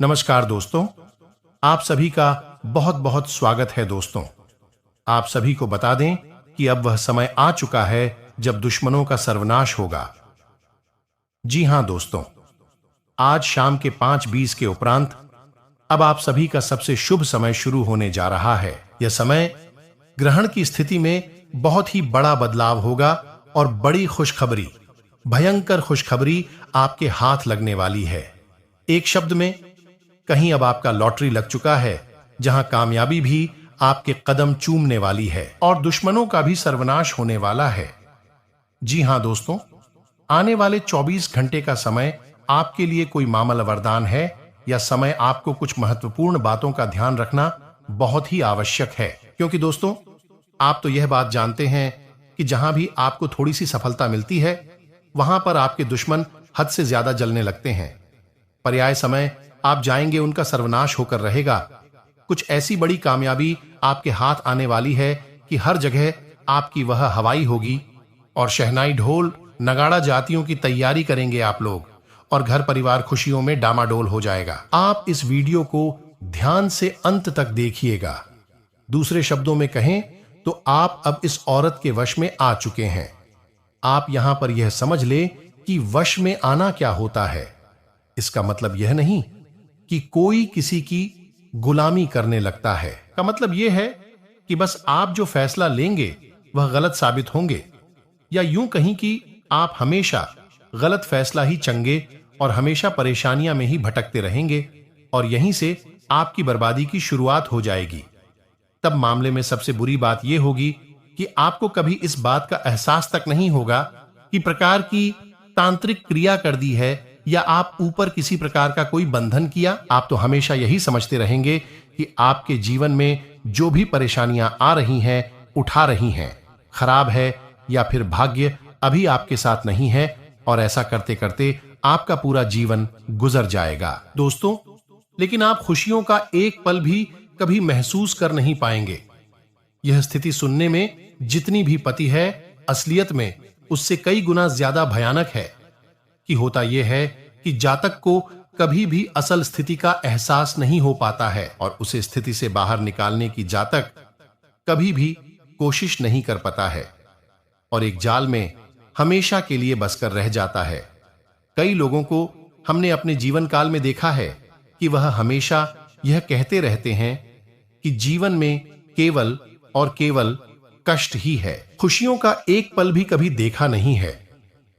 नमस्कार दोस्तों, आप सभी का बहुत बहुत स्वागत है दोस्तों। आप सभी को बता दें कि अब वह समय आ चुका है जब दुश्मनों का सर्वनाश होगा। जी हां दोस्तों, आज शाम के 5:20 के उपरांत अब आप सभी का सबसे शुभ समय शुरू होने जा रहा है। यह समय ग्रहण की स्थिति में बहुत ही बड़ा बदलाव होगा और बड़ी खुशखबरी, भयंकर खुशखबरी आपके हाथ लगने वाली है। एक शब्द में, कहीं अब आपका लॉटरी लग चुका है, जहां कामयाबी भी आपके कदम चूमने वाली है और दुश्मनों का भी सर्वनाश होने वाला है। जी हां दोस्तों, आने वाले 24 घंटे का समय आपके लिए कोई मामल वरदान है या समय आपको कुछ महत्वपूर्ण बातों का ध्यान रखना बहुत ही आवश्यक है। क्योंकि दोस्तों, आप तो यह बात जानते हैं कि जहां भी आपको थोड़ी सी सफलता मिलती है, वहां पर आपके दुश्मन हद से ज्यादा जलने लगते हैं। पर्याय समय आप जाएंगे उनका सर्वनाश होकर रहेगा। कुछ ऐसी बड़ी कामयाबी आपके हाथ आने वाली है कि हर जगह आपकी वह हवाई होगी और शहनाई ढोल नगाड़ा जातियों की तैयारी करेंगे आप लोग, और घर परिवार खुशियों में डामाडोल हो जाएगा। आप इस वीडियो को ध्यान से अंत तक देखिएगा। दूसरे शब्दों में कहें तो आप अब इस औरत के वश में आ चुके हैं। आप यहां पर यह समझ ले कि वश में आना क्या होता है। इसका मतलब यह नहीं कि कोई किसी की गुलामी करने लगता है। का मतलब यह है कि बस आप जो फैसला लेंगे वह गलत साबित होंगे, या यूं कहीं कि आप हमेशा गलत फैसला ही चंगे और हमेशा परेशानियां में ही भटकते रहेंगे और यहीं से आपकी बर्बादी की शुरुआत हो जाएगी। तब मामले में सबसे बुरी बात यह होगी कि आपको कभी इस बात का एहसास तक नहीं होगा कि प्रकार की तांत्रिक क्रिया कर दी है या आप ऊपर किसी प्रकार का कोई बंधन किया। आप तो हमेशा यही समझते रहेंगे कि आपके जीवन में जो भी परेशानियां आ रही हैं, उठा रही हैं, खराब है या फिर भाग्य अभी आपके साथ नहीं है, और ऐसा करते करते आपका पूरा जीवन गुजर जाएगा। दोस्तों, लेकिन आप खुशियों का एक पल भी कभी महसूस कर नहीं पाएंगे। यह स्थिति सुनने में जितनी भी पति है, असलियत में उससे कई गुना ज्यादा भयानक है। कि होता यह है कि जातक को कभी भी असल स्थिति का एहसास नहीं हो पाता है और उसे स्थिति से बाहर निकालने की जातक कभी भी कोशिश नहीं कर पाता है और एक जाल में हमेशा के लिए बसकर रह जाता है। कई लोगों को हमने अपने जीवन काल में देखा है कि वह हमेशा यह कहते रहते हैं कि जीवन में केवल और केवल कष्ट ही है, खुशियों का एक पल भी कभी देखा नहीं है।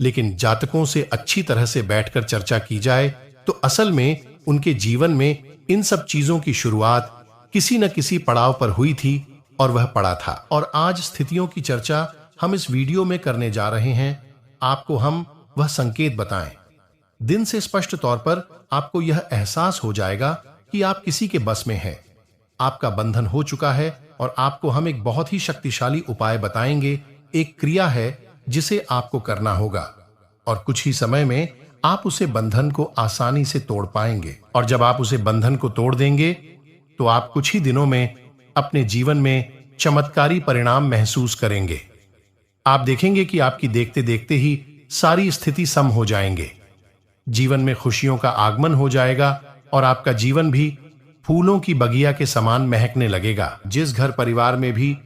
लेकिन जातकों से अच्छी तरह से बैठकर चर्चा की जाए तो असल में उनके जीवन में इन सब चीजों की शुरुआत किसी न किसी पड़ाव पर हुई थी और वह पड़ा था। और आज स्थितियों की चर्चा हम इस वीडियो में करने जा रहे हैं। आपको हम वह संकेत बताएं। दिन से स्पष्ट तौर पर आपको यह एहसास हो जाएगा कि आप किसी के बस में हैं, आपका बंधन हो चुका है और आपको हम एक बहुत ही शक्तिशाली उपाय बताएंगे। एक क्रिया है जिसे आपको करना होगा और कुछ ही समय में आप उसे बंधन को आसानी से तोड़ पाएंगे। और जब आप उसे बंधन को तोड़ देंगे तो आप कुछ ही दिनों में अपने जीवन में चमत्कारी परिणाम महसूस करेंगे। आप देखेंगे कि आपकी देखते देखते ही सारी स्थिति सम हो जाएंगे, जीवन में खुशियों का आगमन हो जाएगा और आपका जीवन भी फूलों की बगिया के समान महकने लगेगा। जिस घर परिवार में भी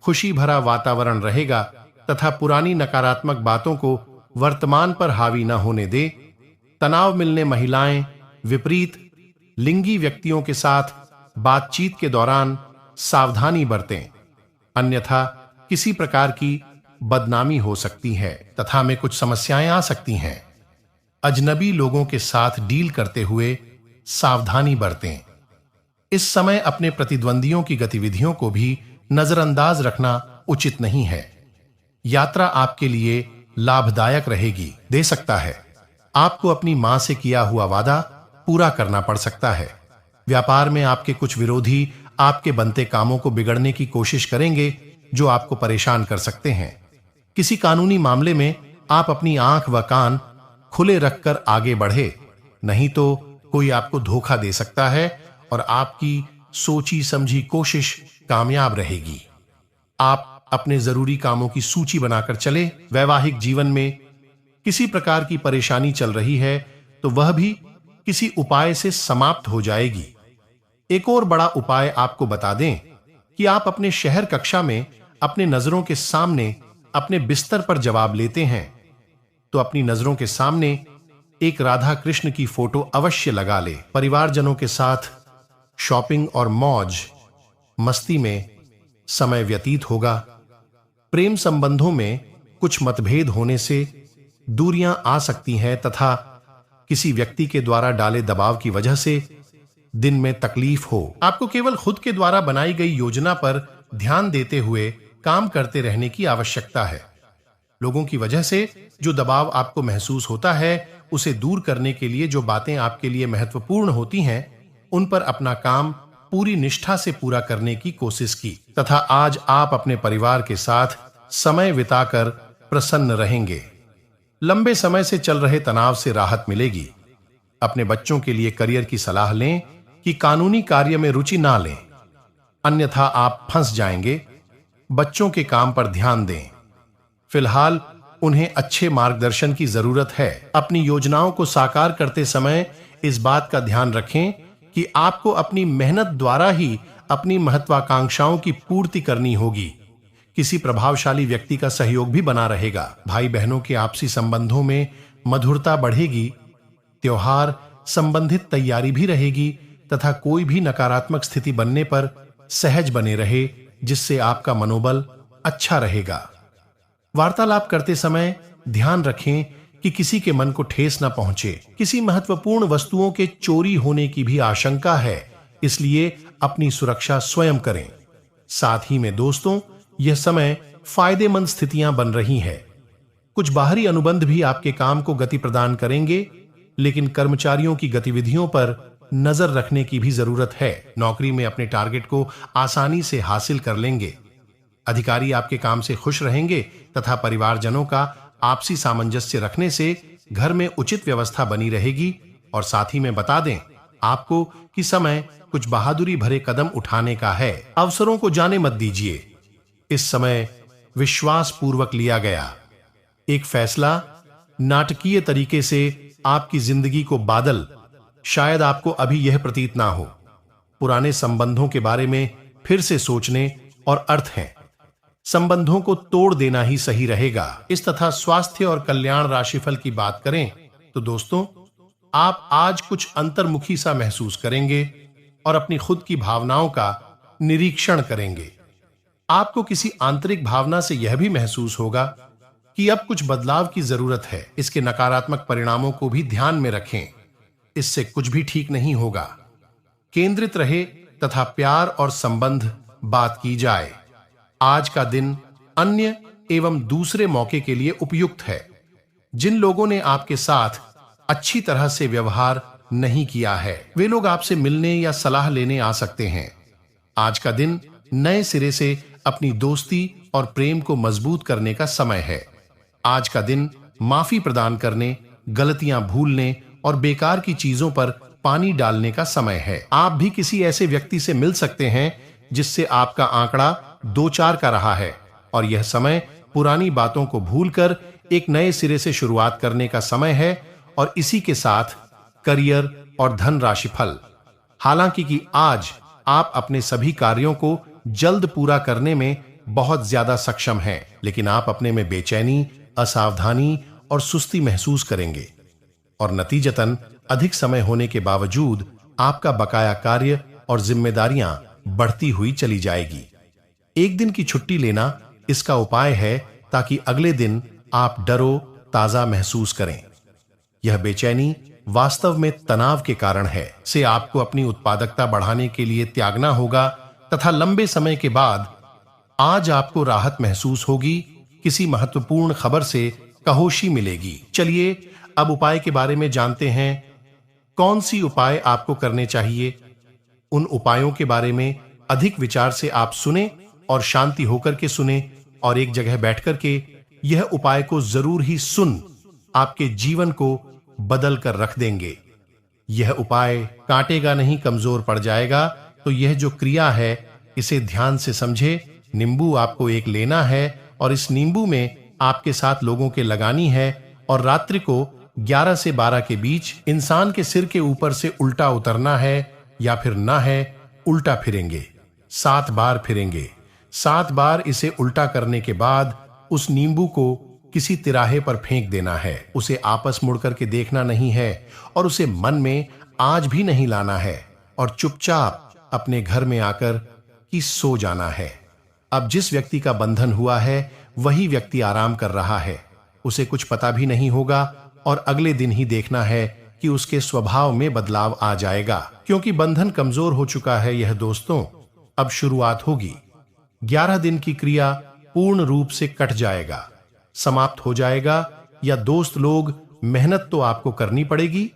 खुशी भरा वातावरण रहेगा तथा पुरानी नकारात्मक बातों को वर्तमान पर हावी न होने दे, तनाव मिलने महिलाएं विपरीत लिंगी व्यक्तियों के साथ बातचीत के दौरान सावधानी बरतें, अन्यथा किसी प्रकार की बदनामी हो सकती है तथा में कुछ समस्याएं आ सकती हैं। अजनबी लोगों के साथ डील करते हुए सावधानी बरतें। इस समय अपने प्रतिद्वंदियों की गतिविधियों को भी नजरअंदाज रखना उचित नहीं है। यात्रा आपके लिए लाभदायक रहेगी। दे सकता है आपको अपनी मां से किया हुआ वादा पूरा करना पड़ सकता है। व्यापार में आपके कुछ विरोधी आपके बनते कामों को बिगड़ने की कोशिश करेंगे जो आपको परेशान कर सकते हैं। किसी कानूनी मामले में आप अपनी आंख व कान खुले रखकर आगे बढ़े, नहीं तो कोई आपको धोखा दे सकता है और आपकी सोची समझी कोशिश कामयाब रहेगी। आप अपने जरूरी कामों की सूची बनाकर चले। वैवाहिक जीवन में किसी प्रकार की परेशानी चल रही है तो वह भी किसी उपाय से समाप्त हो जाएगी। एक और बड़ा उपाय आपको बता दें कि आप अपने शहर कक्षा में अपने नजरों के सामने अपने बिस्तर पर जवाब लेते हैं, तो अपनी नजरों के सामने एक राधा कृष्ण की फोटो अवश्य लगा ले। परिवारजनों के साथ शॉपिंग और मौज मस्ती में समय व्यतीत होगा। प्रेम संबंधों में कुछ मतभेद होने से दूरियां आ सकती हैं तथा किसी व्यक्ति के द्वारा डाले दबाव की वजह से दिन में तकलीफ हो। आपको केवल खुद के द्वारा बनाई गई योजना पर ध्यान देते हुए काम करते रहने की आवश्यकता है। लोगों की वजह से जो दबाव आपको महसूस होता है, उसे दूर करने के लिए जो बातें आपके लिए महत्वपूर्ण होती हैं, उन पर अपना काम पूरी निष्ठा से पूरा करने की कोशिश की तथा आज आप अपने परिवार के साथ समय बिताकर प्रसन्न रहेंगे। लंबे समय से चल रहे तनाव से राहत मिलेगी। अपने बच्चों के लिए करियर की सलाह लें कि कानूनी कार्य में रुचि ना लें, अन्यथा आप फंस जाएंगे। बच्चों के काम पर ध्यान दें। फिलहाल उन्हें अच्छे मार्गदर्शन की जरूरत है। अपनी योजनाओं को साकार करते समय इस बात का ध्यान रखें कि आपको अपनी मेहनत द्वारा ही अपनी महत्वाकांक्षाओं की पूर्ति करनी होगी। किसी प्रभावशाली व्यक्ति का सहयोग भी बना रहेगा। भाई बहनों के आपसी संबंधों में मधुरता बढ़ेगी। त्योहार संबंधित तैयारी भी रहेगी तथा कोई भी नकारात्मक स्थिति बनने पर सहज बने रहे, जिससे आपका मनोबल अच्छा रहेगा। वार्तालाप करते समय ध्यान रखें कि किसी के मन को ठेस न पहुंचे। किसी महत्वपूर्ण वस्तुओं के चोरी होने की भी आशंका है, इसलिए अपनी सुरक्षा स्वयं करें। साथ ही में दोस्तों, यह समय फायदेमंद स्थितियां बन रही हैं। कुछ बाहरी अनुबंध भी आपके काम को गति प्रदान करेंगे, लेकिन कर्मचारियों की गतिविधियों पर नजर रखने की भी जरूरत है। नौकरी में अपने टारगेट को आसानी से हासिल कर लेंगे। अधिकारी आपके काम से खुश रहेंगे तथा परिवारजनों का आपसी सामंजस्य रखने से घर में उचित व्यवस्था बनी रहेगी। और साथ ही में बता दें आपको कि समय कुछ बहादुरी भरे कदम उठाने का है। अवसरों को जाने मत दीजिए। इस समय विश्वास पूर्वक लिया गया एक फैसला नाटकीय तरीके से आपकी जिंदगी को बादल, शायद आपको अभी यह प्रतीत ना हो। पुराने संबंधों के बारे में फिर से सोचने और अर्थ हैं। संबंधों को तोड़ देना ही सही रहेगा। इस तथा स्वास्थ्य और कल्याण राशिफल की बात करें तो दोस्तों, आप आज कुछ अंतर्मुखी सा महसूस करेंगे और अपनी खुद की भावनाओं का निरीक्षण करेंगे। आपको किसी आंतरिक भावना से यह भी महसूस होगा कि अब कुछ बदलाव की जरूरत है। इसके नकारात्मक परिणामों को भी ध्यान में रखें, इससे कुछ भी ठीक नहीं होगा। केंद्रित रहे तथा प्यार और संबंध बात की जाए। आज का दिन अन्य एवं दूसरे मौके के लिए उपयुक्त है। जिन लोगों ने आपके साथ अच्छी तरह से व्यवहार नहीं किया है, वे लोग आपसे मिलने या सलाह लेने आ सकते हैं। आज का दिन नए सिरे से अपनी दोस्ती और प्रेम को मजबूत करने का समय है। आज का दिन माफी प्रदान करने, गलतियां भूलने और बेकार की चीजों पर पानी डालने का समय है। आप भी किसी ऐसे व्यक्ति से मिल सकते हैं जिससे आपका आंकड़ा 2-4 का रहा है और यह समय पुरानी बातों को भूलकर एक नए सिरे से शुरुआत करने का समय है। और इसी के साथ करियर और धन राशिफल। हालांकि कि आज आप अपने सभी कार्यों को जल्द पूरा करने में बहुत ज्यादा सक्षम हैं, लेकिन आप अपने में बेचैनी, असावधानी और सुस्ती महसूस करेंगे और नतीजतन अधिक समय होने के बावजूद आपका बकाया कार्य और जिम्मेदारियां बढ़ती हुई चली जाएगी। एक दिन की छुट्टी लेना इसका उपाय है ताकि अगले दिन आप डरो ताजा महसूस करें। यह बेचैनी वास्तव में तनाव के कारण है से आपको अपनी उत्पादकता बढ़ाने के लिए त्यागना होगा तथा लंबे समय के बाद आज आपको राहत महसूस होगी। किसी महत्वपूर्ण खबर से कहोशी मिलेगी। चलिए अब उपाय के बारे में जानते हैं। कौन सी उपाय आपको करने चाहिए? उन उपायों के बारे में अधिक विचार से आप सुने और शांति होकर के सुने और एक जगह बैठकर के यह उपाय को जरूर ही सुन आपके जीवन को बदल कर रख देंगे। यह उपाय काटेगा नहीं, कमजोर पड़ जाएगा। तो यह जो क्रिया है इसे ध्यान से समझे। नींबू आपको एक लेना है और इस नींबू में आपके साथ लोगों के लगानी है और रात्रि को 11 से 12 के बीच इंसान के सिर के ऊपर से उल्टा उतरना है या फिर ना है उल्टा फिरेंगे। 7 बार फिरेंगे। 7 बार इसे उल्टा करने के बाद उस नींबू को किसी तिराहे पर फेंक देना है। उसे आपस मुड़कर के देखना नहीं है और उसे मन में आज भी नहीं लाना है और चुपचाप अपने घर में आकर कि सो जाना है। अब जिस व्यक्ति का बंधन हुआ है वही व्यक्ति आराम कर रहा है। उसे कुछ पता भी नहीं होगा और अगले दिन ही देखना है कि उसके स्वभाव में बदलाव आ जाएगा, क्योंकि बंधन कमजोर हो चुका है। यह दोस्तों अब शुरुआत होगी। 11 दिन की क्रिया पूर्ण रूप से कट जाएगा, समाप्त हो जाएगा। या दोस्त लोग, मेहनत तो आपको करनी पड़ेगी।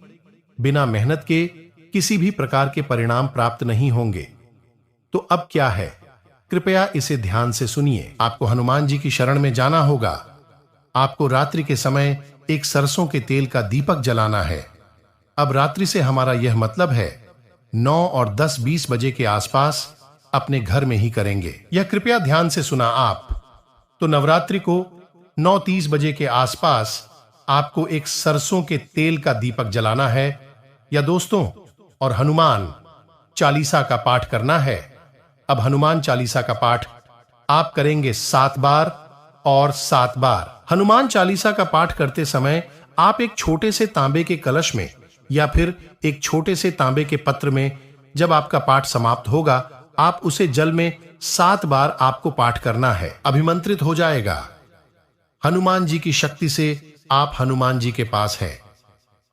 बिना मेहनत के किसी भी प्रकार के परिणाम प्राप्त नहीं होंगे। तो अब क्या है, कृपया इसे ध्यान से सुनिए। आपको हनुमान जी की शरण में जाना होगा। आपको रात्रि के समय एक सरसों के तेल का दीपक जलाना है। अब रात्रि से हमारा यह मतलब है 9 और 10-20 बजे के आसपास अपने घर में ही करेंगे। यह कृपया ध्यान से सुना आप। तो नवरात्रि को 9:30 बजे के आसपास आपको एक सरसों के तेल का दीपक जलाना है या दोस्तों और हनुमान चालीसा का पाठ करना है। अब हनुमान चालीसा का पाठ आप करेंगे 7 बार और 7 बार। हनुमान चालीसा का पाठ करते समय आप एक छोटे से तांबे के कलश में या फिर एक छोटे से तांबे के पत्र में जब आपका पाठ समाप्त होगा, आप उसे जल में 7 बार आपको पाठ करना है। अभिमंत्रित हो जाएगा। हनुमान जी की शक्ति से आप हनुमान जी के पास हैं।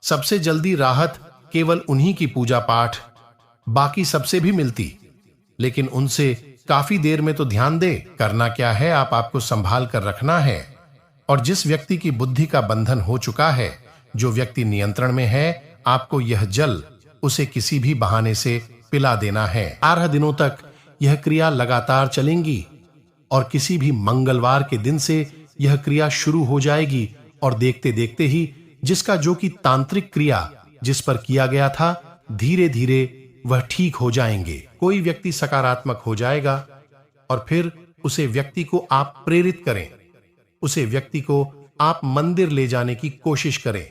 सबसे जल्दी राहत केवल उन्हीं की पूजा पाठ, बाकी सबसे भी मिलती, लेकिन उनसे काफी देर में तो ध्यान दे। करना क्या है, आपको संभाल कर रखना है। और जिस व्यक्ति की बुद्धि का बंधन हो चुका है, जो व्यक्ति नियंत्रण में है, आपको यह जल उसे किसी भी बहाने से पिला देना है। 18 दिनों तक यह क्रिया लगातार चलेंगी और किसी भी मंगलवार के दिन से यह क्रिया शुरू हो जाएगी और देखते देखते ही जिसका जो की तांत्रिक क्रिया जिस पर किया गया था, धीरे धीरे वह ठीक हो जाएंगे। कोई व्यक्ति सकारात्मक हो जाएगा और फिर उसे व्यक्ति को आप प्रेरित करें, उसे व्यक्ति को आप मंदिर ले जाने की कोशिश करें,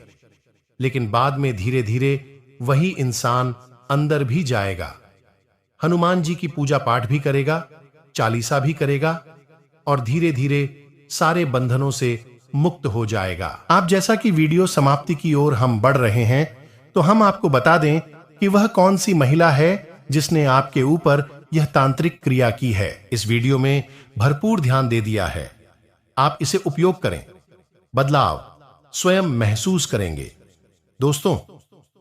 लेकिन बाद में धीरे धीरे वही इंसान अंदर भी जाएगा, हनुमान जी की पूजा पाठ भी करेगा, चालीसा भी करेगा और धीरे धीरे सारे बंधनों से मुक्त हो जाएगा। आप जैसा कि वीडियो समाप्ति की ओर हम बढ़ रहे हैं, तो हम आपको बता दें कि वह कौन सी महिला है जिसने आपके ऊपर यह तांत्रिक क्रिया की है। इस वीडियो में भरपूर ध्यान दे दिया है। आप इसे उपयोग करें, बदलाव स्वयं महसूस करेंगे। दोस्तों,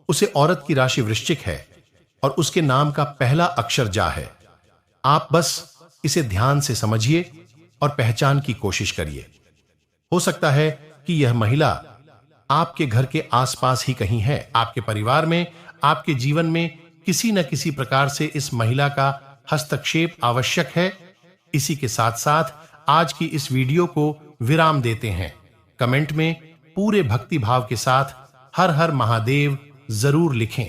उसे औरत की राशि वृश्चिक है और उसके नाम का पहला अक्षर जा है। आप बस इसे ध्यान से समझिए और पहचान की कोशिश करिए। हो सकता है कि यह महिला आपके घर के आसपास ही कहीं है। आपके परिवार में, आपके जीवन में किसी न किसी प्रकार से इस महिला का हस्तक्षेप आवश्यक है। इसी के साथ साथ आज की इस वीडियो को विराम देते हैं। कमेंट में पूरे भक्ति भाव के साथ हर हर महादेव जरूर लिखें।